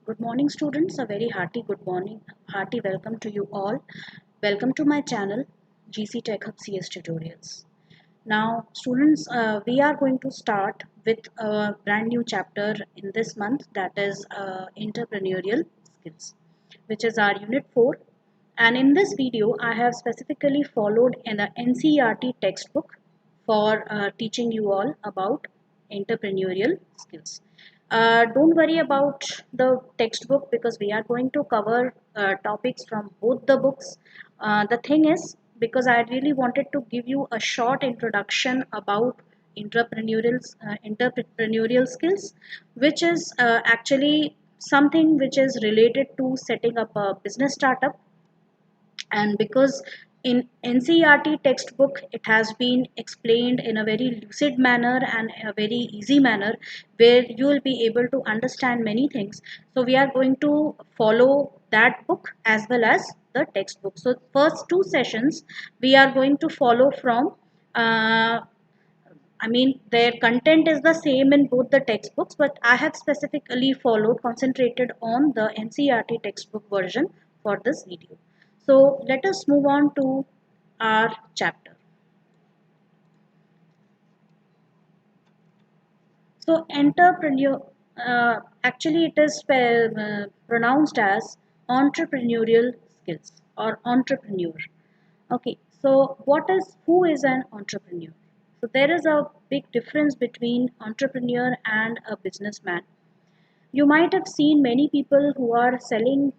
Good morning, students. A very hearty good morning, hearty welcome to you all. Welcome to my channel, GC Tech Hub CS Tutorials. Now, students, we are going to start with a brand new chapter in this month, that is entrepreneurial skills, which is our unit 4. And in this video, I have specifically followed in the NCERT textbook for teaching you all about entrepreneurial skills. Don't worry about the textbook because we are going to cover topics from both the books. The thing is, because I really wanted to give you a short introduction about entrepreneurial skills, which is actually something which is related to setting up a business startup. And because in NCERT textbook it has been explained in a very lucid manner and a very easy manner where you will be able to understand many things, so we are going to follow that book as well as the textbook. So first two sessions we are going to follow from their content is the same in both the textbooks, but I have specifically followed, concentrated on the NCERT textbook version for this video. So let us move on to our chapter. So entrepreneur, actually it is pronounced as entrepreneurial skills or entrepreneur. Okay, so who is an entrepreneur? So there is a big difference between entrepreneur and a businessman. You might have seen many people who are selling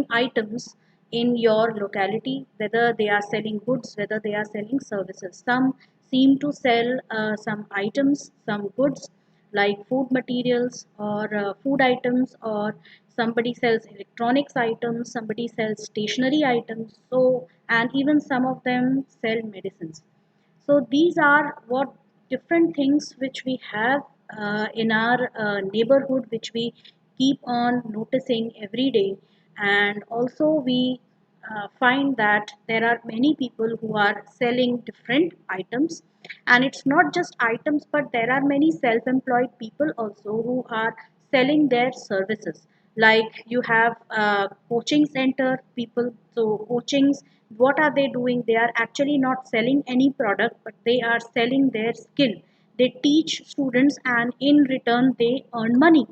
items in your locality, whether they are selling goods, whether they are selling services. Some seem to sell some items, some goods like food materials or food items, or somebody sells electronics items, somebody sells stationery items. So, and even some of them sell medicines. So these are what different things which we have in our neighborhood, which we keep on noticing every day. And also we find that there are many people who are selling different items. And it's not just items, but there are many self-employed people also who are selling their services. Like you have coaching center people. So coachings, what are they doing? They are actually not selling any product, but they are selling their skill. They teach students and in return they earn money.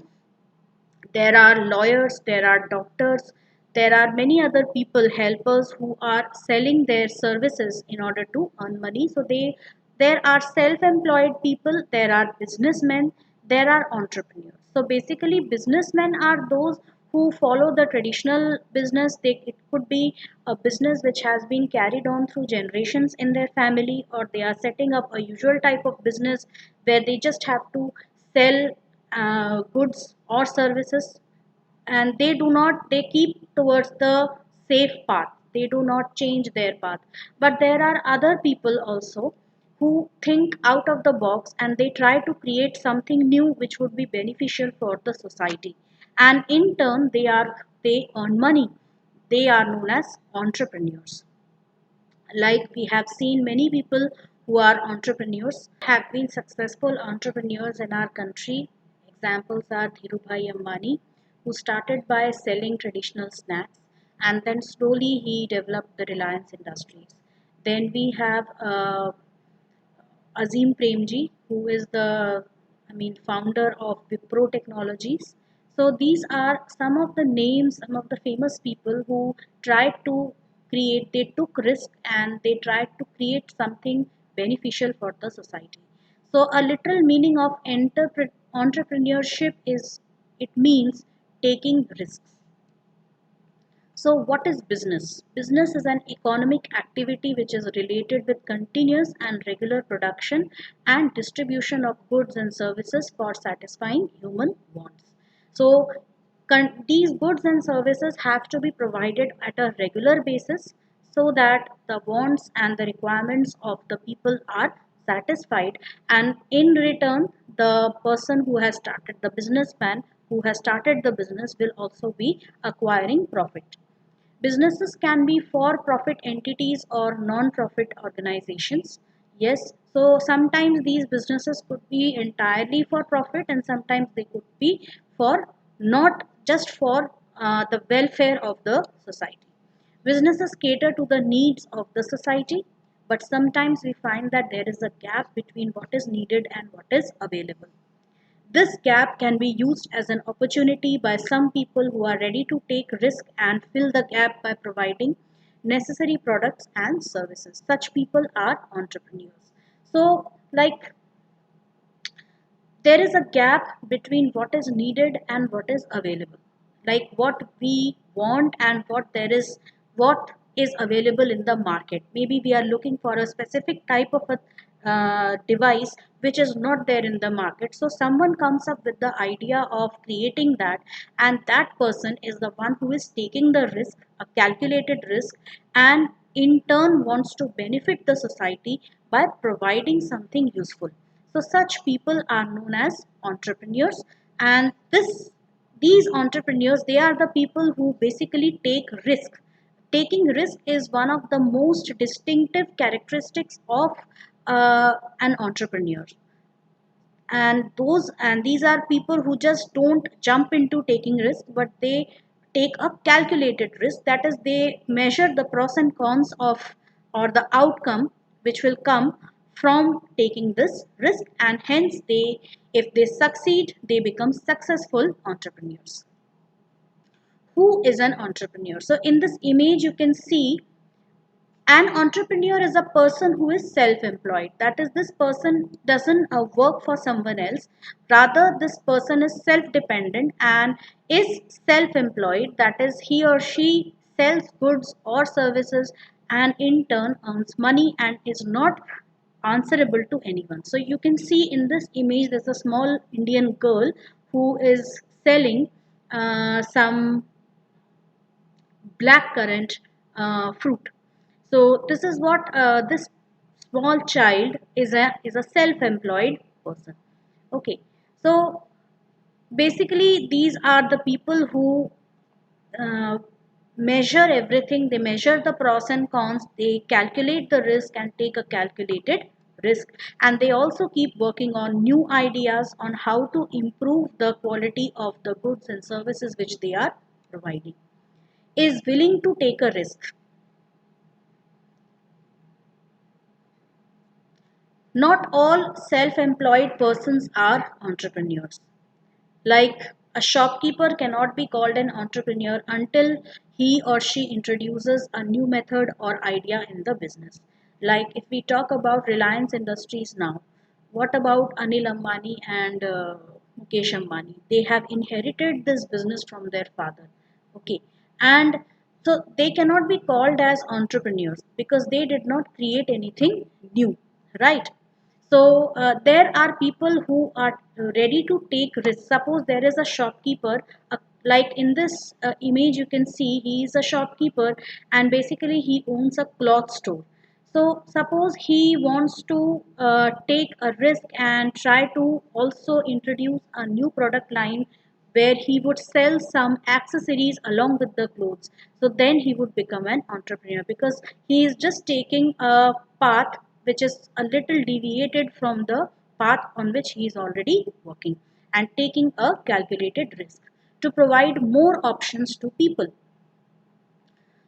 There are lawyers, there are doctors, there are many other people, helpers, who are selling their services in order to earn money. So there are self-employed people, there are businessmen, there are entrepreneurs. So basically businessmen are those who follow the traditional business. It could be a business which has been carried on through generations in their family, or they are setting up a usual type of business where they just have to sell goods or services, and they keep towards the safe path. They do not change their path. But there are other people also who think out of the box and they try to create something new which would be beneficial for the society, and in turn they earn money. They are known as entrepreneurs. Like we have seen many people who are entrepreneurs have been successful entrepreneurs in our country. Examples are Dhirubhai Ambani, who started by selling traditional snacks and then slowly he developed the Reliance Industries. Then we have Azim Premji, who is the founder of Wipro Technologies. So these are some of the names, some of the famous people who tried to create, they took risk and they tried to create something beneficial for the society. So a literal meaning of entrepreneurship is, it means taking risks. So, what is business? Business is an economic activity which is related with continuous and regular production and distribution of goods and services for satisfying human wants. So, these goods and services have to be provided at a regular basis so that the wants and the requirements of the people are satisfied, and in return the person who has started, the businessman who has started the business, will also be acquiring profit. Businesses can be for profit entities or non profit organizations. Yes, so sometimes these businesses could be entirely for profit and sometimes they could be for not just for the welfare of the society. Businesses cater to the needs of the society, but sometimes we find that there is a gap between what is needed and what is available. This gap can be used as an opportunity by some people who are ready to take risk and fill the gap by providing necessary products and services. Such people are entrepreneurs. So, like, there is a gap between what is needed and what is available, like what we want and what is available in the market. Maybe we are looking for a specific type of a device which is not there in the market, so someone comes up with the idea of creating that, and that person is the one who is taking the risk, a calculated risk, and in turn wants to benefit the society by providing something useful. So such people are known as entrepreneurs, and these entrepreneurs, they are the people who basically take risk. Taking risk is one of the most distinctive characteristics of an entrepreneur, and these are people who just don't jump into taking risk, but they take a calculated risk. That is, they measure the pros and cons of, or the outcome which will come from taking this risk, and hence they, if they succeed, they become successful entrepreneurs. Who is an entrepreneur? So in this image you can see an entrepreneur is a person who is self-employed. That is, this person doesn't work for someone else. Rather, this person is self-dependent and is self-employed. That is, he or she sells goods or services and in turn earns money and is not answerable to anyone. So you can see in this image there's a small Indian girl who is selling some black currant fruit. So this is what this small child is a self-employed person. Okay, so basically these are the people who uh, measure everything. They measure the pros and cons. They calculate the risk and take a calculated risk. And they also keep working on new ideas on how to improve the quality of the goods and services which they are providing. Is willing to take a risk. Not all self-employed persons are entrepreneurs. Like a shopkeeper cannot be called an entrepreneur until he or she introduces a new method or idea in the business. Like if we talk about Reliance Industries now, what about Anil Ambani and Mukesh Ambani? They have inherited this business from their father. Okay, and so they cannot be called as entrepreneurs because they did not create anything new, right? So there are people who are ready to take risks. Suppose there is a shopkeeper, like in this image you can see he is a shopkeeper and basically he owns a cloth store. So suppose he wants to take a risk and try to also introduce a new product line where he would sell some accessories along with the clothes. So then he would become an entrepreneur because he is just taking a path which is a little deviated from the path on which he is already working and taking a calculated risk to provide more options to people.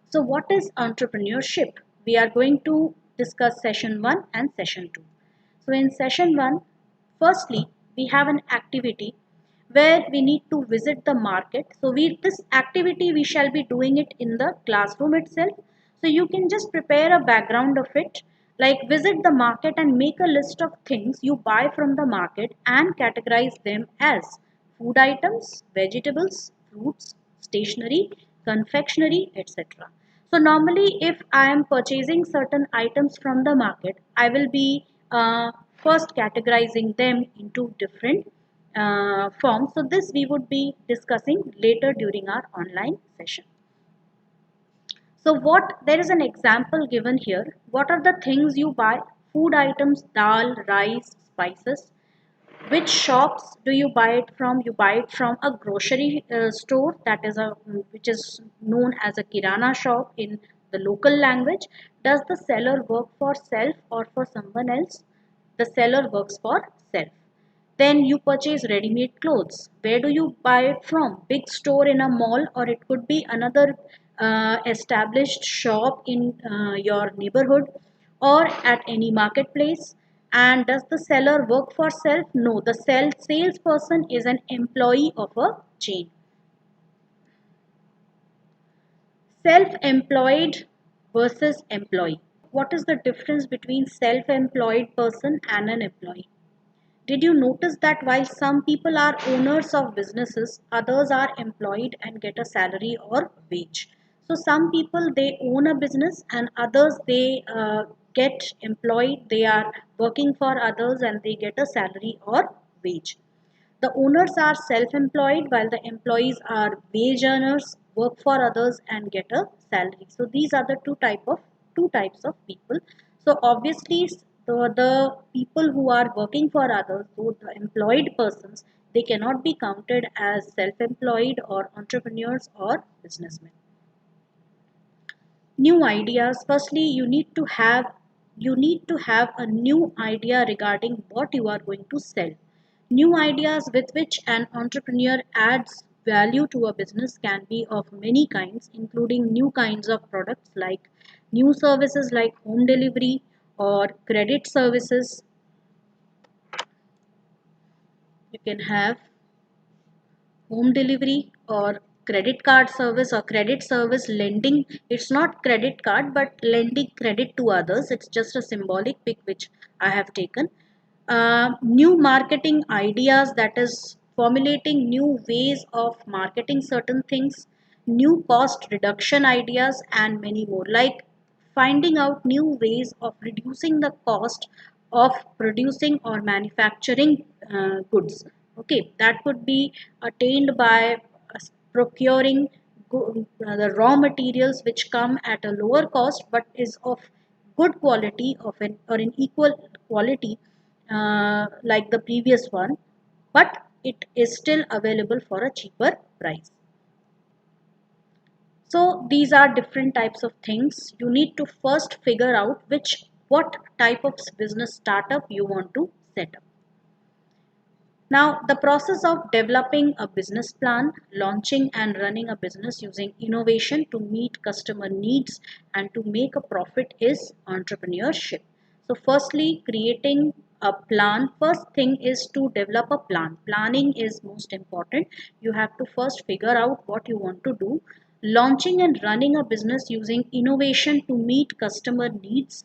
So, what is entrepreneurship? We are going to discuss session 1 and session 2. So, in session 1, firstly, we have an activity where we need to visit the market. So, this activity we shall be doing it in the classroom itself. So, you can just prepare a background of it, like visit the market and make a list of things you buy from the market and categorize them as food items, vegetables, fruits, stationery, confectionery, etc. So normally if I am purchasing certain items from the market, I will be first categorizing them into different forms. So this we would be discussing later during our online session. So what, there is an example given here. What are the things you buy? Food items, dal, rice, spices. Which shops do you buy it from? You buy it from a grocery store, that is a which is known as a kirana shop in the local language. Does the seller work for self or for someone else? The seller works for self. Then you purchase ready-made clothes. Where do you buy it from? Big store in a mall, or it could be another established shop in your neighborhood or at any marketplace. And does the seller work for self? No, the salesperson is an employee of a chain. Self-employed versus employee. What is the difference between self-employed person and an employee? Did you notice that while some people are owners of businesses, others are employed and get a salary or wage? So some people they own a business and others they get employed. They are working for others and they get a salary or wage. The owners are self-employed while the employees are wage earners, work for others and get a salary. So these are the two types of people. So obviously the people who are working for others, so the employed persons, they cannot be counted as self-employed or entrepreneurs or businessmen. New ideas. Firstly, you need to have a new idea regarding what you are going to sell. New ideas with which an entrepreneur adds value to a business can be of many kinds, including new kinds of products like new services like home delivery or credit services. You can have home delivery or credit card service or credit service lending. It's not credit card but lending credit to others. It's just a symbolic pic which I have taken. New marketing ideas, that is formulating new ways of marketing certain things, new cost reduction ideas and many more, like finding out new ways of reducing the cost of producing or manufacturing goods. Okay, that could be attained by procuring the raw materials which come at a lower cost but is of good quality of an or an equal quality like the previous one, but it is still available for a cheaper price. So these are different types of things. You need to first figure out what type of business startup you want to set up. Now, the process of developing a business plan, launching and running a business using innovation to meet customer needs and to make a profit is entrepreneurship. So, firstly, creating a plan. First thing is to develop a plan. Planning is most important. You have to first figure out what you want to do. Launching and running a business using innovation to meet customer needs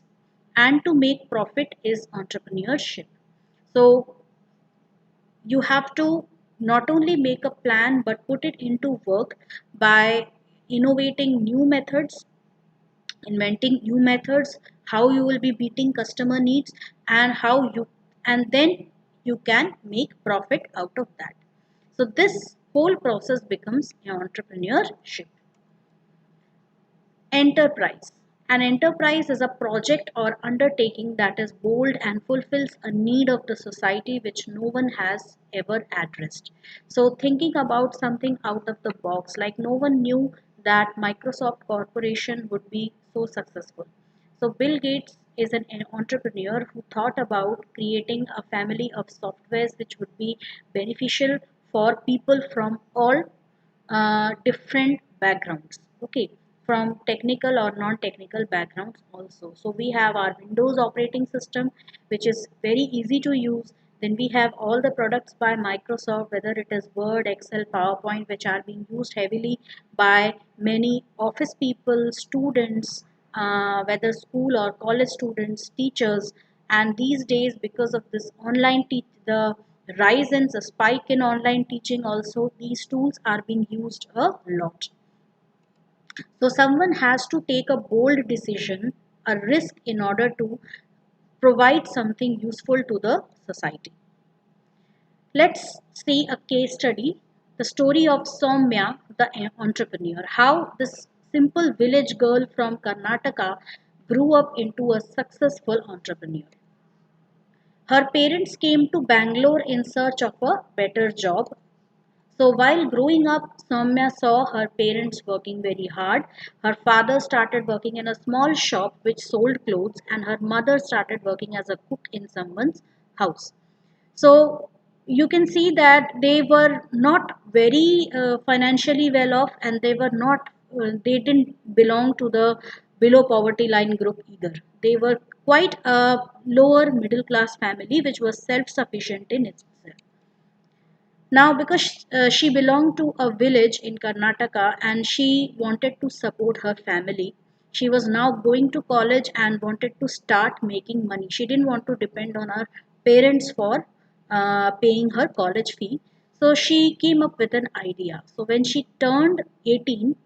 and to make profit is entrepreneurship. So, you have to not only make a plan but put it into work by innovating new methods, inventing new methods, how you will be meeting customer needs and and then you can make profit out of that. So this whole process becomes entrepreneurship. Enterprise. An enterprise is a project or undertaking that is bold and fulfills a need of the society which no one has ever addressed. So, thinking about something out of the box, like no one knew that Microsoft Corporation would be so successful. So, Bill Gates is an entrepreneur who thought about creating a family of softwares which would be beneficial for people from all different backgrounds. Okay, from technical or non-technical backgrounds also. So we have our Windows operating system which is very easy to use. Then we have all the products by Microsoft, whether it is Word, Excel, PowerPoint, which are being used heavily by many office people, students, whether school or college students, teachers. And these days, because of this the rise and the spike in online teaching, also these tools are being used a lot. So someone has to take a bold decision, a risk in order to provide something useful to the society. Let's see a case study, the story of Soumya, the entrepreneur, how this simple village girl from Karnataka grew up into a successful entrepreneur. Her parents came to Bangalore in search of a better job. So while growing up, Soumya saw her parents working very hard. Her father started working in a small shop which sold clothes, and her mother started working as a cook in someone's house. So you can see that they were not very financially well off, and they were not they didn't belong to the below poverty line group either. They were quite a lower middle class family which was self sufficient in itself. Now, because she belonged to a village in Karnataka and she wanted to support her family, she was now going to college and wanted to start making money. She didn't want to depend on her parents for paying her college fee. So she came up with an idea. So when she turned 18,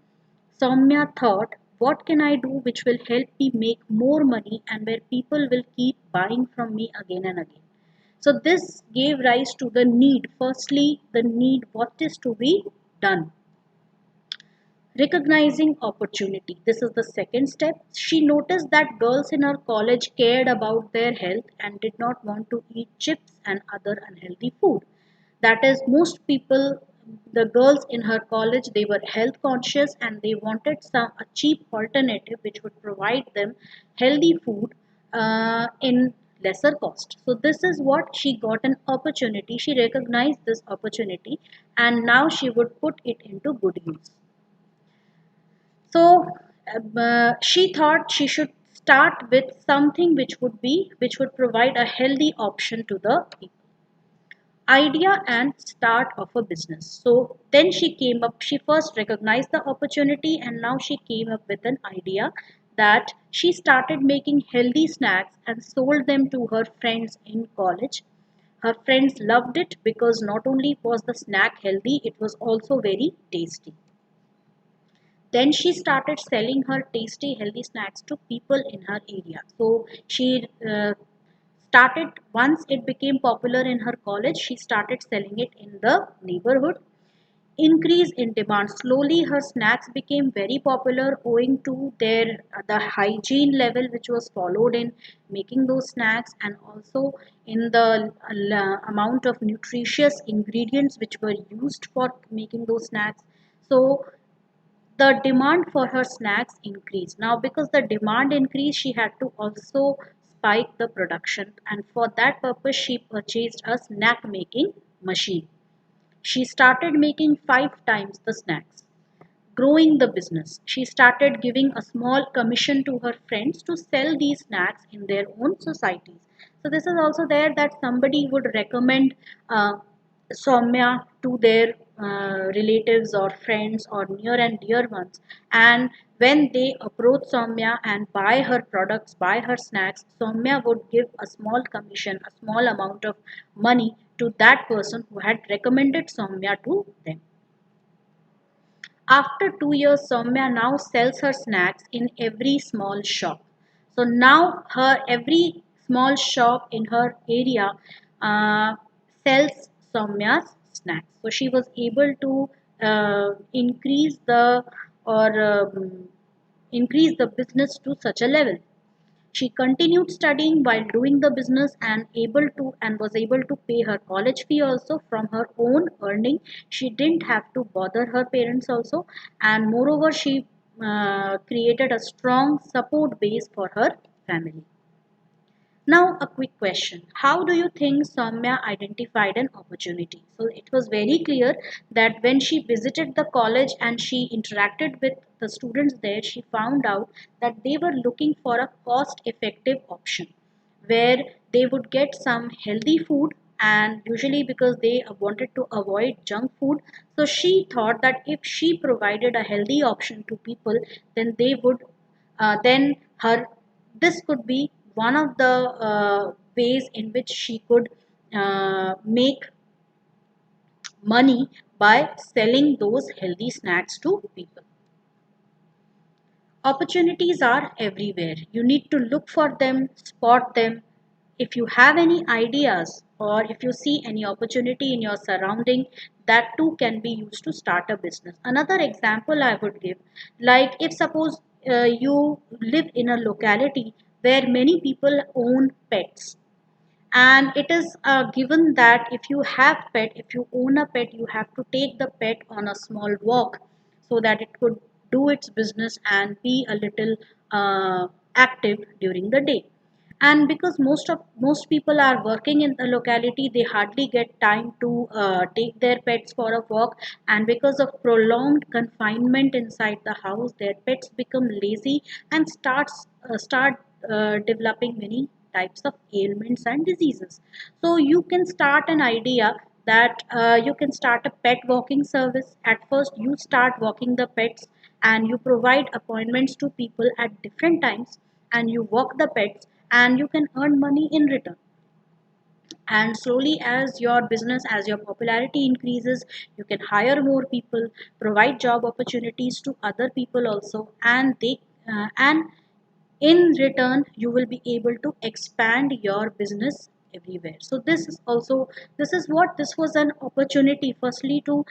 Soumya thought, what can I do which will help me make more money and where people will keep buying from me again and again? So this gave rise to the need. Firstly, the need what is to be done. Recognizing opportunity. This is the second step. She noticed that girls in her college cared about their health and did not want to eat chips and other unhealthy food. That is, most people, the girls in her college, they were health conscious and they wanted some a cheap alternative which would provide them healthy food in lesser cost. So this is what she got an opportunity. She recognized this opportunity and now she would put it into good use. So she thought she should start with something which would provide a healthy option to the people. Idea and start of a business. So then she first recognized the opportunity and now she came up with an idea that she started making healthy snacks and sold them to her friends in college. Her friends loved it because not only was the snack healthy, it was also very tasty. Then she started selling her tasty healthy snacks to people in her area. So she started, once it became popular in her college, she started selling it in the neighborhood. Increase in demand. Slowly her snacks became very popular owing to their the hygiene level which was followed in making those snacks, and also in the amount of nutritious ingredients which were used for making those snacks. So the demand for her snacks increased. Now, because the demand increased, she had to also spike the production, and for that purpose, she purchased a snack making machine. She started making 5 times the snacks. Growing the business, she started giving a small commission to her friends to sell these snacks in their own societies. So this is also there that somebody would recommend Soumya to their relatives or friends or near and dear ones. And when they approach Soumya and buy her products, buy her snacks, Soumya would give a small commission, a small amount of money to that person who had recommended Soumya to them. After 2 years, Soumya now sells her snacks in every small shop. So now her every small shop in her area uh, sells Soumya's snacks. So she was able to increase the or increase the business to such a level. She continued studying while doing the business and was able to pay her college fee also from her own earning. She didn't have to bother her parents also, and moreover she created a strong support base for her family. Now, a quick question. How do you think Soumya identified an opportunity? So, it was very clear that when she visited the college and she interacted with the students there, she found out that they were looking for a cost effective option where they would get some healthy food, and usually because they wanted to avoid junk food, so she thought that if she provided a healthy option to people, then they would then her this could be one of the ways in which she could make money by selling those healthy snacks to people. Opportunities are everywhere. You need to look for them, spot them. If you have any ideas or if you see any opportunity in your surrounding, that too can be used to start a business. Another example I would give, like if suppose you live in a locality where many people own pets, and it is given that if you own a pet, you have to take the pet on a small walk so that it could do its business and be a little active during the day. And because most people are working in the locality, they hardly get time to take their pets for a walk, and because of prolonged confinement inside the house, their pets become lazy and start developing many types of ailments and diseases. So you can start an idea that you can start a pet walking service. At first you start walking the pets, and you provide appointments to people at different times, and you walk the pets, and you can earn money in return. And slowly, as your popularity increases, you can hire more people, provide job opportunities to other people also, and in return you will be able to expand your business everywhere. So this was an opportunity firstly to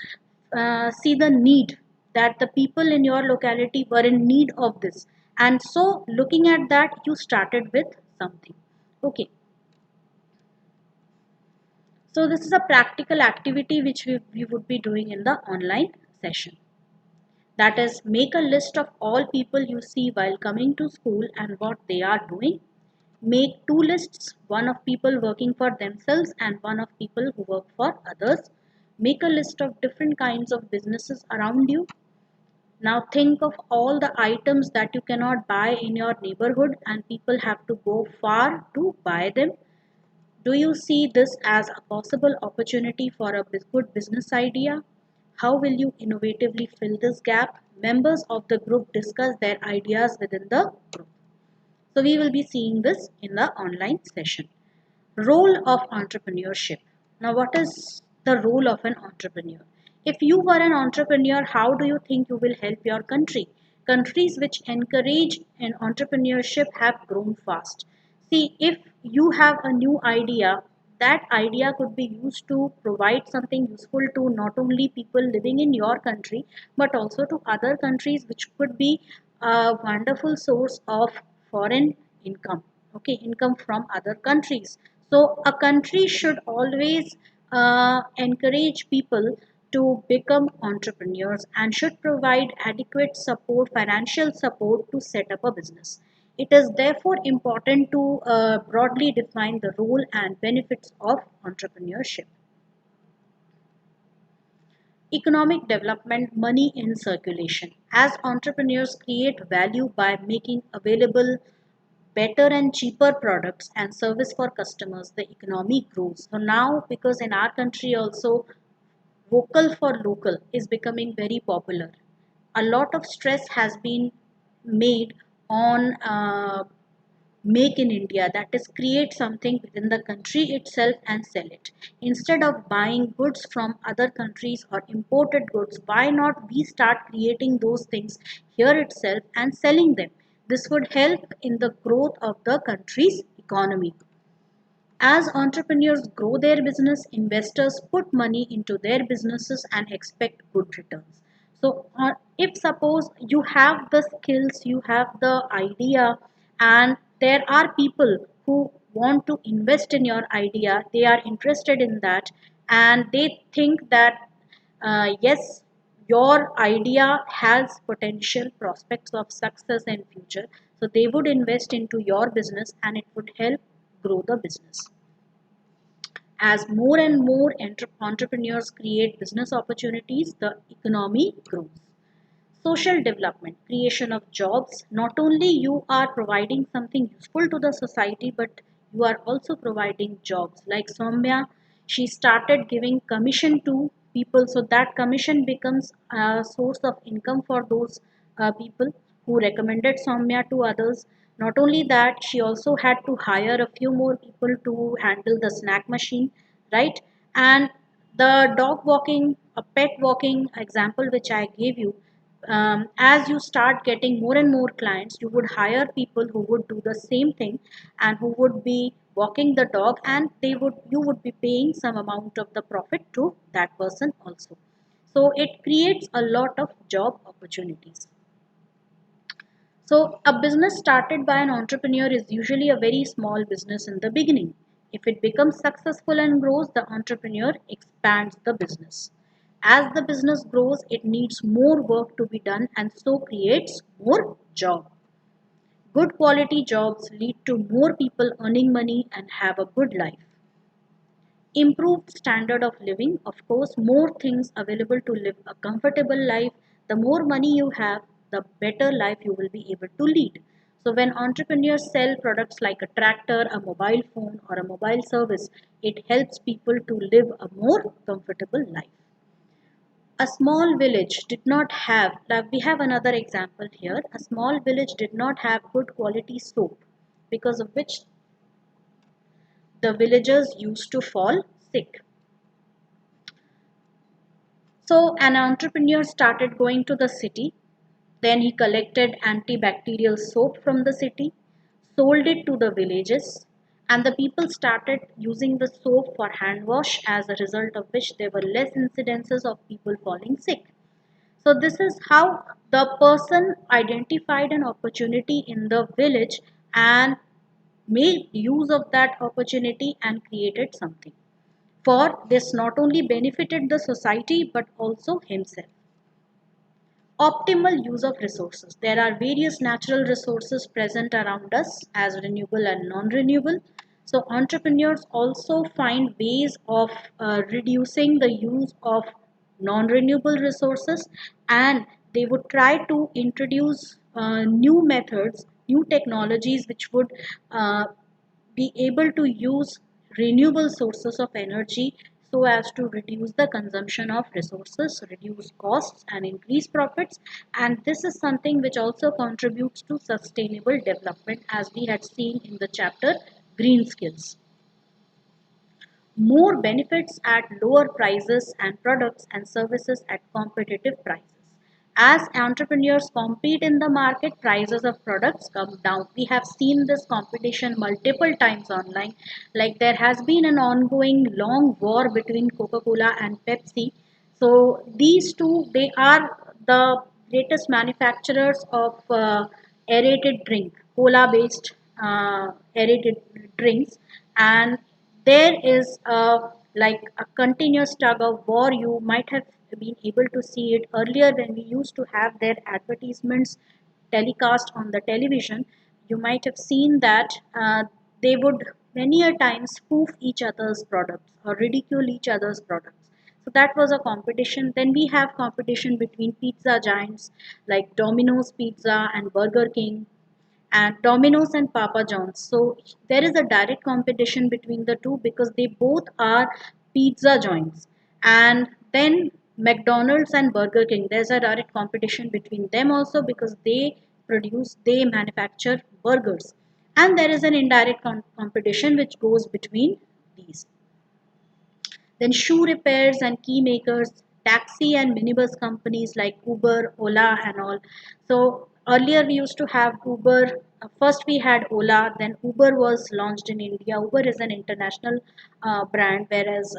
see the need, that the people in your locality were in need of this, and so looking at that, you started with something. Okay, so this is a practical activity which we would be doing in the online session. That is, make a list of all people you see while coming to school and what they are doing. Make two lists, one of people working for themselves and one of people who work for others. Make a list of different kinds of businesses around you. Now think of all the items that you cannot buy in your neighborhood and people have to go far to buy them. Do you see this as a possible opportunity for a good business idea? How will you innovatively fill this gap? Members of the group discuss their ideas within the group. So we will be seeing this in the online session. Role of entrepreneurship. Now, what is the role of an entrepreneur? If you were an entrepreneur, how do you think you will help your country? Countries which encourage an entrepreneurship have grown fast. See, if you have a new idea, that idea could be used to provide something useful to not only people living in your country but also to other countries, which could be a wonderful source of foreign income. Okay, income from other countries. So a country should always encourage people to become entrepreneurs and should provide adequate support, financial support to set up a business. It is therefore important to broadly define the role and benefits of entrepreneurship. Economic development, money in circulation. As entrepreneurs create value by making available better and cheaper products and service for customers, the economy grows. So now, because in our country also, vocal for local is becoming very popular. A lot of stress has been made on make in India, that is, create something within the country itself and sell it. Instead of buying goods from other countries or imported goods, why not we start creating those things here itself and selling them? This would help in the growth of the country's economy. As entrepreneurs grow their business, investors put money into their businesses and expect good returns. So, if suppose you have the skills, you have the idea, and there are people who want to invest in your idea, they are interested in that, and they think that yes, your idea has potential prospects of success in future, so they would invest into your business and it would help grow the business. As more and more entrepreneurs create business opportunities, the economy grows. Social development, creation of jobs. Not only you are providing something useful to the society, but you are also providing jobs. Like Soumya, she started giving commission to people, so that commission becomes a source of income for those people who recommended Soumya to others. Not only that, she also had to hire a few more people to handle the snack machine, right? And the dog walking, a pet walking example which I gave you, as you start getting more and more clients, you would hire people who would do the same thing and who would be walking the dog, and you would be paying some amount of the profit to that person also. So it creates a lot of job opportunities. So, a business started by an entrepreneur is usually a very small business in the beginning. If it becomes successful and grows, the entrepreneur expands the business. As the business grows, it needs more work to be done and so creates more job. Good quality jobs lead to more people earning money and have a good life. Improved standard of living, of course, more things available to live a comfortable life. The more money you have, the better life you will be able to lead. So when entrepreneurs sell products like a tractor, a mobile phone, or a mobile service, it helps people to live a more comfortable life. A small village did not have, like we have another example here, a small village did not have good quality soap, because of which the villagers used to fall sick. So an entrepreneur started going to the city. Then he collected antibacterial soap from the city, sold it to the villages, and the people started using the soap for hand wash, as a result of which there were less incidences of people falling sick. So this is how the person identified an opportunity in the village and made use of that opportunity and created something. For this not only benefited the society but also himself. Optimal use of resources. There are various natural resources present around us as renewable and non-renewable. So entrepreneurs also find ways of reducing the use of non-renewable resources, and they would try to introduce new methods, new technologies which would uh, be able to use renewable sources of energy so as to reduce the consumption of resources, reduce costs, and increase profits. And this is something which also contributes to sustainable development, as we had seen in the chapter Green Skills. More benefits at lower prices and products and services at competitive prices. As entrepreneurs compete in the market, prices of products come down. We have seen this competition multiple times online. Like there has been an ongoing long war between Coca-Cola and Pepsi. So these two, they are the greatest manufacturers of aerated drink, cola-based aerated drinks, and there is a continuous tug of war. You might have been able to see it earlier when we used to have their advertisements telecast on the television. You might have seen that they would many a time spoof each other's products or ridicule each other's products. So that was a competition. Then we have competition between pizza giants like Domino's Pizza and Burger King and Domino's and Papa John's. So there is a direct competition between the two because they both are pizza joints. And then McDonald's and Burger King, there's a direct competition between them also because they manufacture burgers. And there is an indirect competition which goes between these. Then shoe repairs and key makers, taxi and minibus companies like Uber, Ola, and all. So earlier we used to have Uber. First we had Ola, then Uber was launched in India. Uber is an international brand, whereas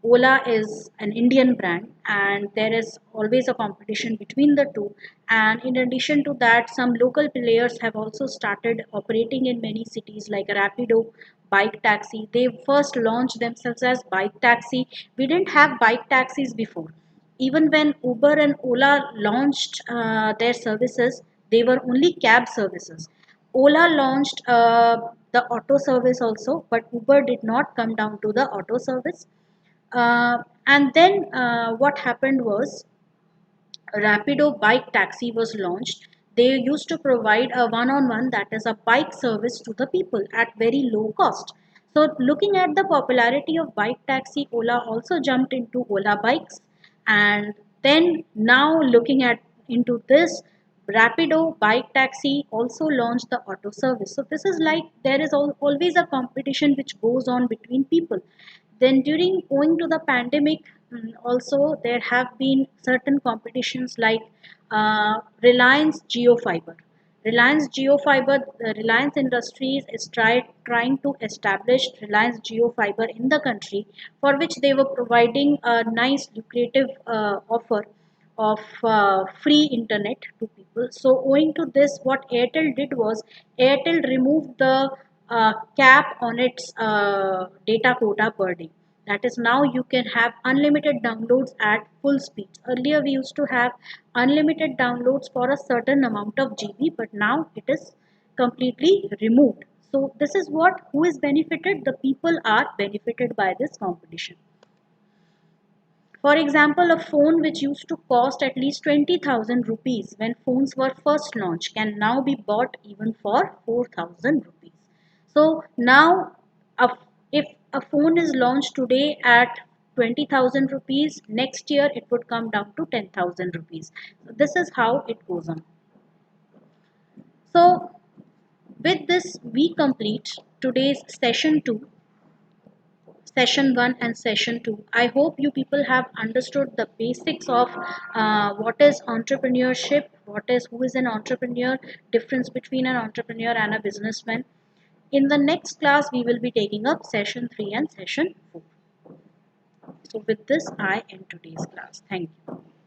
Ola is an Indian brand, and there is always a competition between the two. And in addition to that, some local players have also started operating in many cities like Rapido, Bike Taxi. They first launched themselves as Bike Taxi. We didn't have bike taxis before. Even when Uber and Ola launched their services, they were only cab services. Ola launched the auto service also, but Uber did not come down to the auto service. And then what happened was Rapido bike taxi was launched. They used to provide a one-on-one, that is a bike service to the people at very low cost. So looking at the popularity of bike taxi, Ola also jumped into Ola bikes, and then now looking at into this, Rapido bike taxi also launched the auto service. So this is like there is always a competition which goes on between people. Then during owing to the pandemic, also there have been certain competitions like Reliance Geofiber. Reliance Geofiber, Reliance Industries is trying to establish Reliance Geofiber in the country, for which they were providing a nice lucrative offer of free internet to people. So owing to this, what Airtel did was Airtel removed the cap on its data quota per day. That is, now you can have unlimited downloads at full speed. Earlier we used to have unlimited downloads for a certain amount of GB, but now it is completely removed. So this is what, who is benefited? The people are benefited by this competition. For example, a phone which used to cost at least 20,000 rupees when phones were first launched can now be bought even for 4,000 rupees. So now, if a phone is launched today at 20,000 rupees, next year it would come down to 10,000 rupees. So this is how it goes on. So with this, we complete today's session 1 and session 2. I hope you people have understood the basics of what is entrepreneurship, who is an entrepreneur, difference between an entrepreneur and a businessman. In the next class, we will be taking up session 3 and session 4. So with this, I end today's class. Thank you.